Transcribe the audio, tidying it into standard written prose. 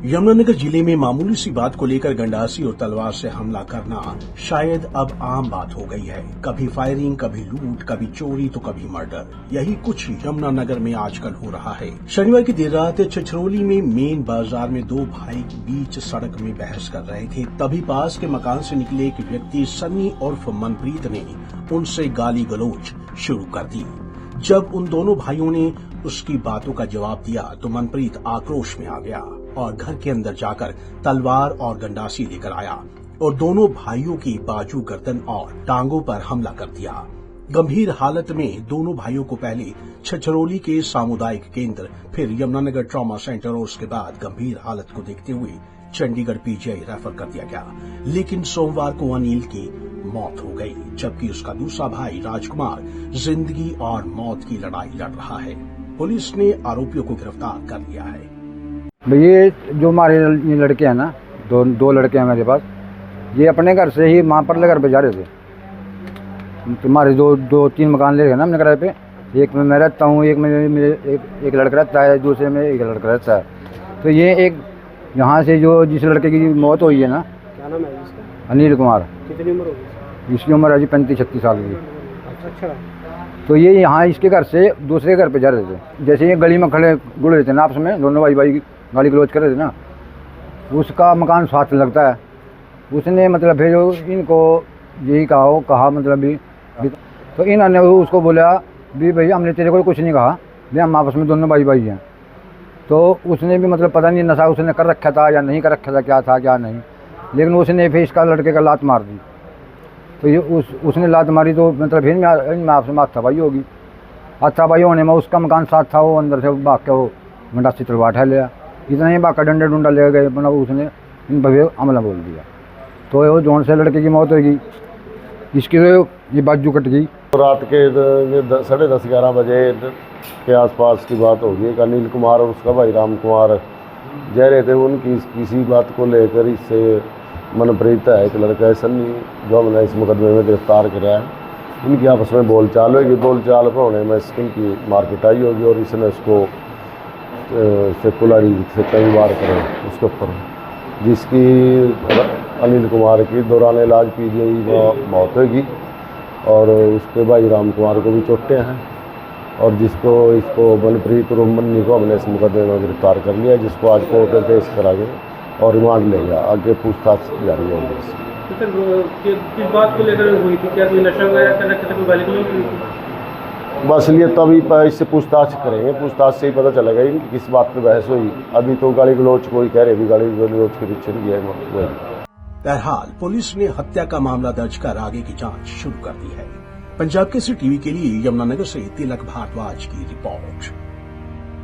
यमुनानगर जिले में मामूली सी बात को लेकर गंडासी और तलवार से हमला करना शायद अब आम बात हो गई है। कभी फायरिंग, कभी लूट, कभी चोरी तो कभी मर्डर। यही कुछ यमुनानगर में आजकल हो रहा है। शनिवार की देर रात छछरौली में मेन बाजार में दो भाई के बीच सड़क में बहस कर रहे थे। तभी पास के मकान से निकले एक व्यक्ति सन्नी उर्फ मनप्रीत ने उनसे गाली गलौज शुरू कर दी। जब उन दोनों भाइयों ने उसकी बातों का जवाब दिया तो मनप्रीत आक्रोश में आ गया और घर के अंदर जाकर तलवार और गंडासी लेकर आया और दोनों भाइयों की बाजू, गर्दन और टांगों पर हमला कर दिया। गंभीर हालत में दोनों भाइयों को पहले छछरौली के सामुदायिक केंद्र, फिर यमुनानगर ट्रॉमा सेंटर और उसके बाद गंभीर हालत को देखते हुए चंडीगढ़ पीजीआई रेफर कर दिया गया। लेकिन सोमवार को अनिल की मौत हो गई, जबकि उसका दूसरा भाई राजकुमार जिंदगी और मौत की लड़ाई लड़ रहा है। पुलिस ने आरोपियों को गिरफ्तार कर लिया है। ये जो हमारे ये लड़के हैं ना, दो लड़के हैं मेरे पास, ये अपने घर से ही माँ पर घर पे जा रहे थे। तुम्हारे दो तीन मकान ले रहे हैं ना अपने किराए पे। एक में मैं रहता हूँ, एक में एक लड़का रहता है, दूसरे में एक लड़का रहता है। तो ये एक यहाँ से जो जिस लड़के की मौत हुई है ना, क्या नाम है इसका? अनिल कुमार। कितनी उम्र होगी? इसकी उम्र है जी 35-36 साल की। अच्छा। तो ये यहाँ इसके घर से दूसरे घर पे जा रहे थे। जैसे ये गली में खड़े गुड़ रहे थे ना आपस में, दोनों भाई गाली गलौज कर रहे थे ना, उसका मकान साथ लगता है। उसने मतलब फिर इनको यही कहा मतलब भी तो इन्होंने उसको बोला भी भाई हमने तेरे को कुछ नहीं कहा, भी हम आपस में दोनों भाई हैं। तो उसने भी मतलब पता नहीं नशा उसने कर रखा था या नहीं कर रखा था, क्या था क्या नहीं, लेकिन उसने फिर इसका लड़के का लात मार दी। तो ये उसने लात मारी तो मतलब फिर इनमें आपस में हाथापाई होगी। हाथापाई होने में उसका मकान साथ था, वो अंदर से भाग के वो गंडासी तलवार उठा लिया। इतना ही बाका डंडा डुंडा ले गए, मतलब उसने इन भव्य हमला बोल दिया। तो वो जोन से लड़के की मौत होगी, इसकी तो ये बाजू कट गई। रात के 10:30-11 बजे के आसपास की बात होगी। एक अनिल कुमार और उसका भाई राम कुमार जा रहे थे। उनकी किसी बात को लेकर इससे मनप्रीत है, एक लड़का है सन्नी, जो हमने इस मुकदमे में गिरफ्तार कराया है। इनकी आपस में बोलचाल होगी। बोलचाल पर होने में इनकी मारपिटाई होगी और इसने उसको सेकुलरी से कई बार करें उसके ऊपर, जिसकी अनिल कुमार की दौरान इलाज पीजीआई मौत होगी और उसके भाई राम कुमार को भी चोटें हैं। और इसको मनप्रीत और मन्नी को हमने इस मुकदमे में गिरफ्तार कर लिया, जिसको आज कोर्ट में पेश करा गया और रिमांड ले गया। आगे पूछताछ जारी होगी। किस बात को लेकर हुई थी? क्या कोई नशा वगैरह कर रखा था? कोई गाली गलौज हुई थी? बस लिए तभी इससे पूछताछ करेंगे, पूछताछ से ही पता चलेगा कि किस बात पे बहस हुई। अभी तो गाली गलौज कोई कह रहे भी गाली गलौज के पीछे नहीं है। बहरहाल पुलिस ने हत्या का मामला दर्ज कर आगे की जांच शुरू कर दी है। पंजाब केसरी टीवी के लिए यमुनानगर से तिलक भारद्वाज की रिपोर्ट।